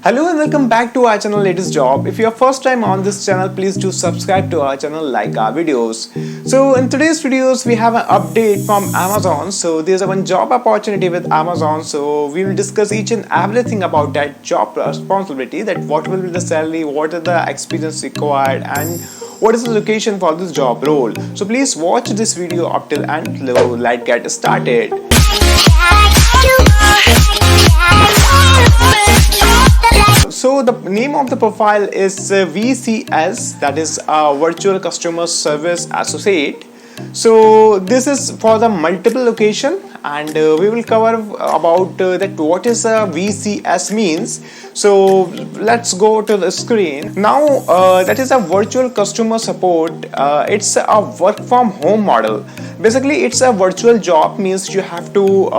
Hello and welcome back to our channel Latest Job. If you are first time on this channel, please do subscribe to our channel, like our videos. So in today's videos we have an update from Amazon. So there's a one job opportunity with Amazon. So we will discuss each and everything about that job responsibility, that what will be the salary, what is the experience required, and what is the location for this job role. So please watch this video up till end. Let's get started. So the name of the profile is VCS, that is Virtual Customer Service Associate. So this is for the multiple location, and we will cover about that what is a VCS means. So let's go to the screen now. That is a virtual customer support. It's a work from home model. Basically, it's a virtual job, means you have to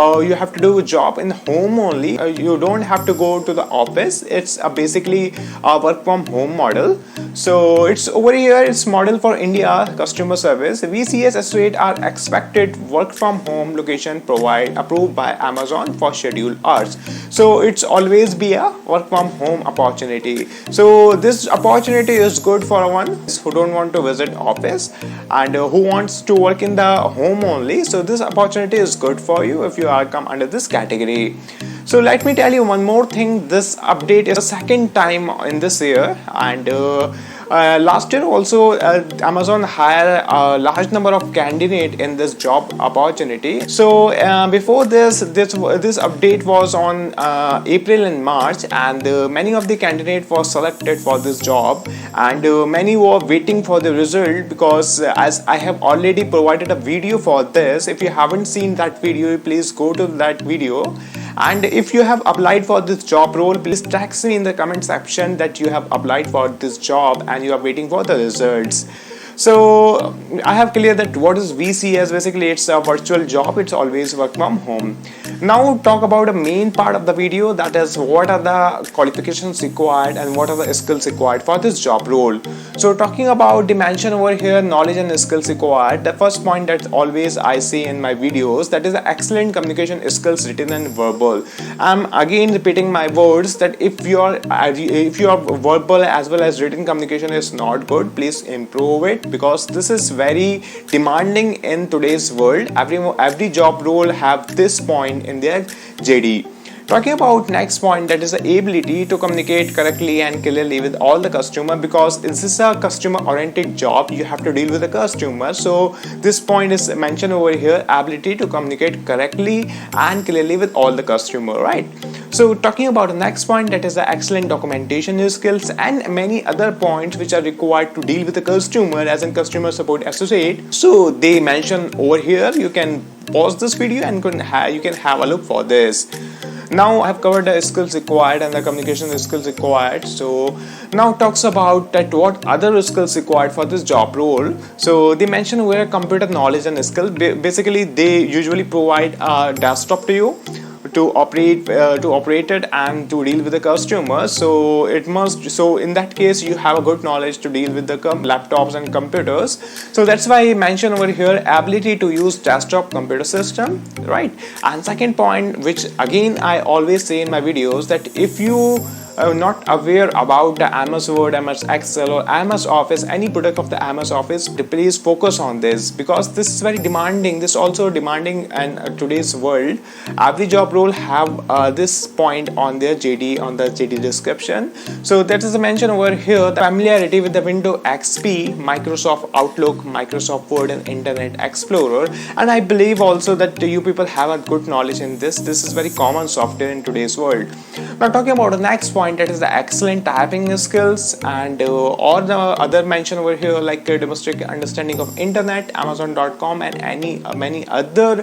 do a job in home only. You don't have to go to the office. It's basically a work from home model. So it's over here. It's model for India customer service. VCS associate are expected work from home location approved by Amazon for scheduled hours. So it's always be a work from home opportunity. So this opportunity is good for one who don't want to visit office and who wants to work in the home only. So this opportunity is good for you if you are come under this category. So let me tell you one more thing. This update is the second time in this year, and last year also Amazon hired a large number of candidates in this job opportunity. So before this update was on April and March, and many of the candidates were selected for this job, and many were waiting for the result, because as I have already provided a video for this. If you haven't seen that video, please go to that video. And if you have applied for this job role, please text me in the comment section that you have applied for this job and you are waiting for the results. So I have cleared that what is VCS. Basically, it's a virtual job. It's always work from home. Now talk about the main part of the video, that is what are the qualifications required and what are the skills required for this job role. So talking about the mention over here, knowledge and skills required, the first point that always I say in my videos, that is the excellent communication skills, written and verbal. I'm again repeating my words that if your verbal as well as written communication is not good, please improve it, because this is very demanding in today's world. Every job role have this point in their JD. Talking about next point, that is the ability to communicate correctly and clearly with all the customer, because this is a customer oriented job. You have to deal with the customer. So this point is mentioned over here, ability to communicate correctly and clearly with all the customer, right? So talking about the next point, that is the excellent documentation skills and many other points which are required to deal with the customer as a customer support associate. So they mention over here. You can pause this video and you can have a look for this. Now I have covered the skills required and the communication skills required. So now talks about that what other skills required for this job role. So they mention where computer knowledge and skill. Basically, they usually provide a desktop to you to operate it and to deal with the customer. So in that case you have a good knowledge to deal with the laptops and computers. So that's why I mentioned over here ability to use desktop computer system, right? And second point, which again I always say in my videos, that if you are not aware about the MS Word, MS Excel or MS Office, any product of the MS Office, please focus on this, because this is very demanding. This also demanding in today's world. Every job role have this point on their JD, on the JD description. So that is mentioned over here, the familiarity with the Windows XP, Microsoft Outlook, Microsoft Word and Internet Explorer. And I believe also that you people have a good knowledge in this. This is very common software in today's world. Now talking about the next point, that is the excellent typing skills, and or the other mention over here, like domestic understanding of internet, amazon.com, and many other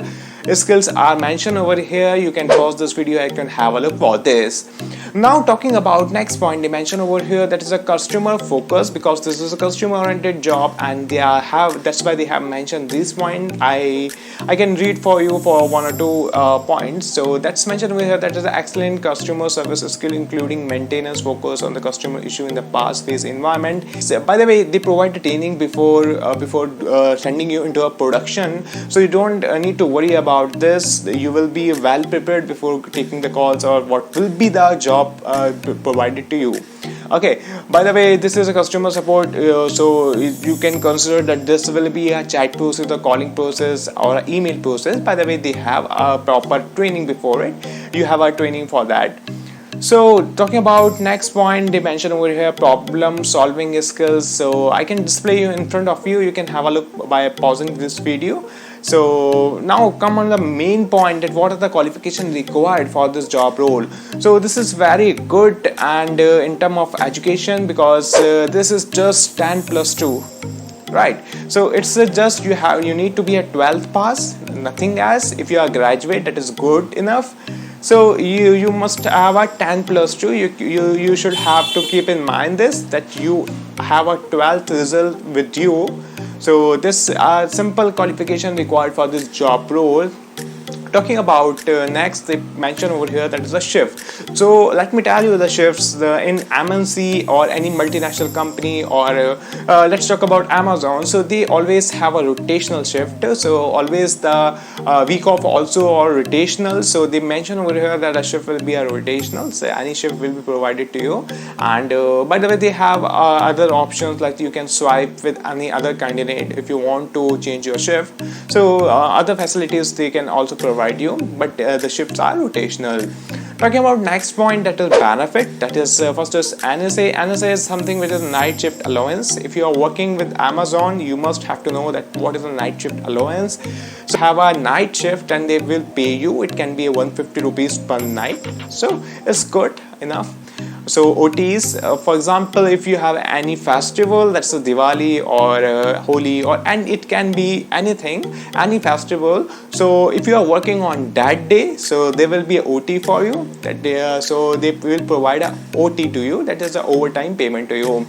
skills are mentioned over here. You can pause this video, you can have a look for this. Now talking about next point, they mention over here, that is a customer focus, because this is a customer oriented job, and that's why they have mentioned this point. I can read for you for one or two points. So that's mentioned over here, that is an excellent customer service skill, including maintenance focus on the customer issue in the fast paced environment. So, by the way, they provide the training before sending you into a production, so you don't need to worry about about this, you will be well prepared before taking the calls or what will be the job provided to you. Okay, by the way, this is a customer support, so you can consider that this will be a chat process, a calling process, or an email process. By the way, they have a proper training before it. You have a training for that. So talking about next point, they mentioned over here problem solving skills. So I can display you in front of you. You can have a look by pausing this video. So now come on the main point, that what are the qualifications required for this job role. So this is very good, and in terms of education, because this is just 10 plus 2, right? So it's just you need to be a 12th pass, nothing else. If you are a graduate, that is good enough. So you must have a 10 plus 2. You should have to keep in mind this, that you have a 12th result with you. So this simple qualification required for this job role. Talking about next, they mention over here that is the shift. So let me tell you the shifts in MNC or any multinational company, or let's talk about Amazon. So they always have a rotational shift. So always the week off also or rotational. So they mention over here that a shift will be a rotational. So any shift will be provided to you. And by the way, they have other options, like you can swipe with any other candidate if you want to change your shift. So other facilities they can also provide you, but the shifts are rotational. Talking about next point, that is benefit. That is first is NSA. NSA is something which is night shift allowance. If you are working with Amazon, you must have to know that what is a night shift allowance. So have a night shift and they will pay you. It can be 150 rupees per night. So it's good enough. So OTs, for example, if you have any festival, that's a Diwali or Holi, and it can be anything, any festival. So if you are working on that day, so there will be a OT for you. That day, so they will provide a OT to you. That is the overtime payment to you.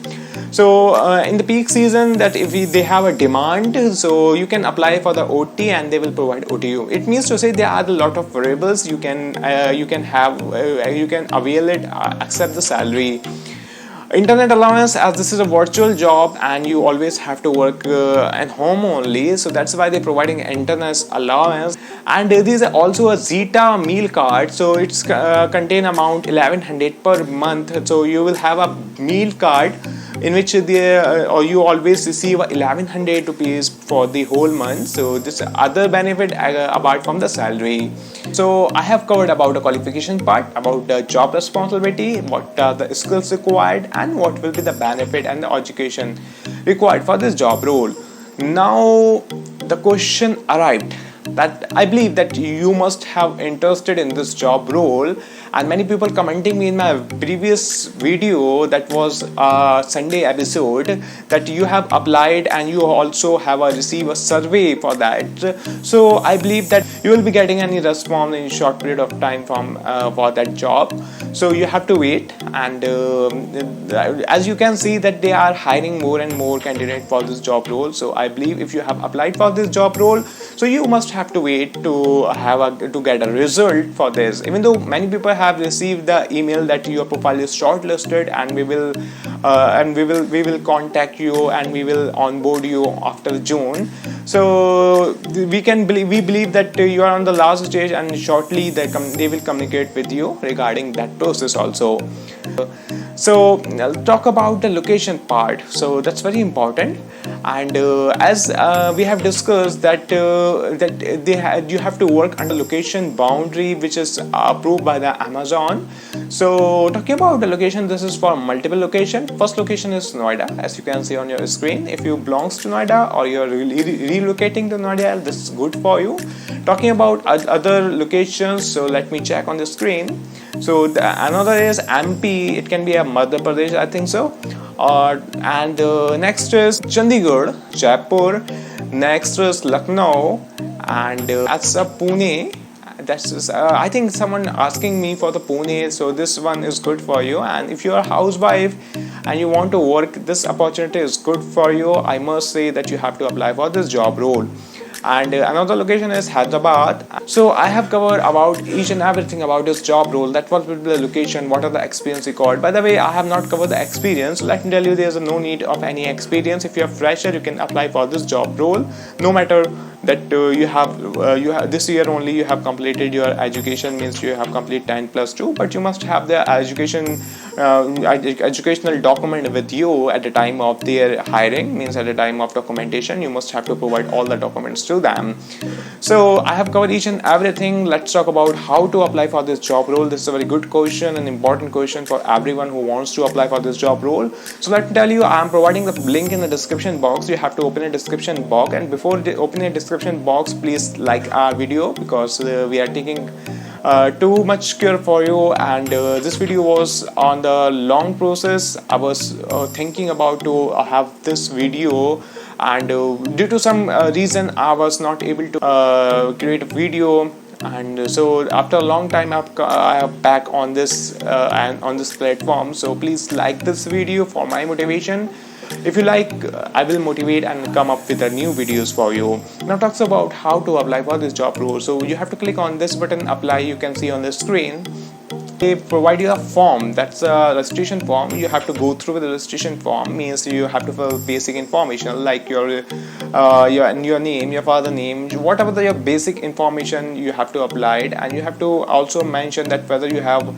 So in the peak season, that if they have a demand, so you can apply for the OT and they will provide OTU. It means to say there are a lot of variables you can avail it, accept the salary. Internet allowance, as this is a virtual job and you always have to work at home only, so that's why they're providing internet allowance. And there is also a Zeta meal card, so it's contain amount 1100 per month. So you will have a meal card in which or you always receive 1100 rupees for the whole month. So this other benefit apart from the salary. So I have covered about the qualification part, about the job responsibility, what are the skills required, and what will be the benefit and the education required for this job role. Now the question arrived that I believe that you must have interested in this job role, and many people commenting me in my previous video, that was a Sunday episode, that you have applied and you also have received a survey for that. So I believe that you will be getting any response in a short period of time from for that job. So you have to wait, and as you can see that they are hiring more and more candidates for this job role. So I believe if you have applied for this job role, so you must have to wait to to get a result for this. Even though many people have received the email that your profile is shortlisted and we will contact you and we will onboard you after June. So we believe that you are on the last stage, and shortly they will communicate with you regarding that process also. So I'll talk about the location part. So that's very important, and as we have discussed that you have to work under location boundary which is approved by the Amazon. So talking about the location, this is for multiple location. First location is Noida, as you can see on your screen. If you belongs to Noida or you're relocating to Noida, this is good for you. Talking about other locations, so let me check on the screen. So another is MP. It can be a Madhya Pradesh, I think so. And next is Chandigarh, Jaipur. Next is Lucknow, and that's Pune. That's I think someone asking me for the Pune, so this one is good for you. And if you are a housewife and you want to work, this opportunity is good for you. I must say that you have to apply for this job role. and another location is Hyderabad. So I have covered about each and everything about this job role, that what will be the location, what are the experience required. By the way, I have not covered the experience. Let me tell you, there's no need of any experience. If you're a fresher, you can apply for this job role, no matter that you have this year only you have completed your education, means you have completed 10+2, but you must have the educational document with you at the time of their hiring, means at the time of documentation you must have to provide all the documents to them. So I have covered each and everything. Let's talk about how to apply for this job role. This is a very good question, an important question for everyone who wants to apply for this job role. So let me tell you, I am providing the link in the description box. You have to open a description box, and before opening a description box, please like our video, because we are taking too much care for you, and this video was on the long process. I was thinking about to have this video, and due to some reason I was not able to create a video, and so after a long time I have back on this and on this platform. So please like this video for my motivation. If you like, I will motivate and come up with the new videos for you. Now talks about how to apply for this job role. So you have to click on this button, apply. You can see on the screen they provide you a form, that's a registration form. You have to go through with the registration form, means you have to fill basic information like your name, your father name, whatever your basic information you have to apply it. And you have to also mention that whether you have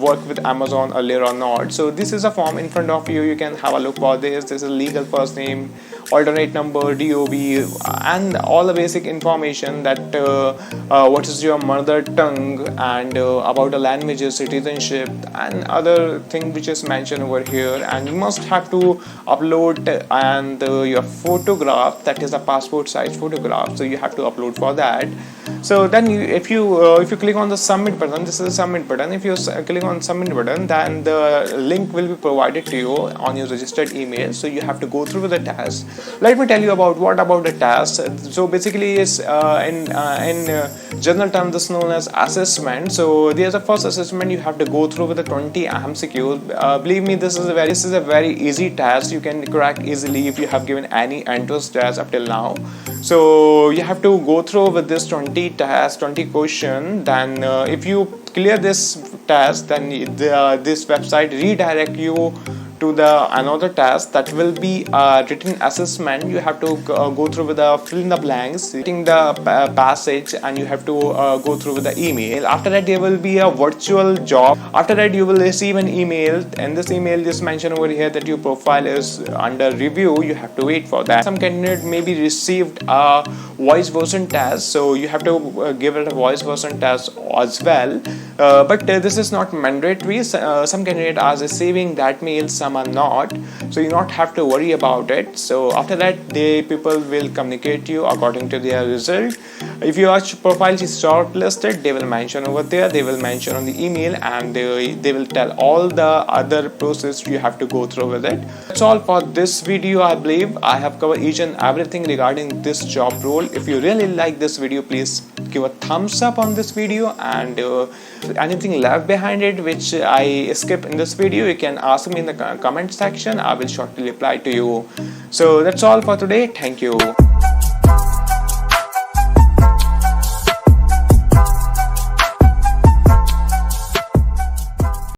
worked with Amazon earlier or not. So this is a form in front of you. You can have a look for this. This is a legal first name, alternate number, DOB, and all the basic information that what is your mother tongue, and about the languages, citizenship, and other thing which is mentioned over here. And you must have to upload and your photograph, that is a passport size photograph. So you have to upload for that. So then if you click on the submit button, this is the submit button. If you click on submit button, then the link will be provided to you on your registered email. So you have to go through with the test. Let me tell you about the test. So basically is in general terms this is known as assessment. So there's a first assessment. You have to go through with the 20 MCQs. Believe me, this is a very easy test. You can crack easily if you have given any entrance test up till now. So you have to go through with this 20 test, 20 question. Then if you clear this test, then this website redirect you to the another task that will be a written assessment. You have to go through with the fill in the blanks, writing the passage, and you have to go through with the email. After that there will be a virtual job. After that you will receive an email, and this email just mentioned over here that your profile is under review. You have to wait for that. Some candidate maybe received a voice version test, so you have to give it a voice version test as well, but this is not mandatory. Some candidates are receiving that mail, some are not, so you not have to worry about it. So after that the people will communicate you according to their result. If your profile is shortlisted, they will mention over there, they will mention on the email, and they will tell all the other process you have to go through with it. That's all for this video. I believe I have covered each and everything regarding this job role. If you really like this video, please give a thumbs up on this video, and anything left behind it which I skip in this video, you can ask me in the comment section. I will shortly reply to you. So that's all for today. Thank you.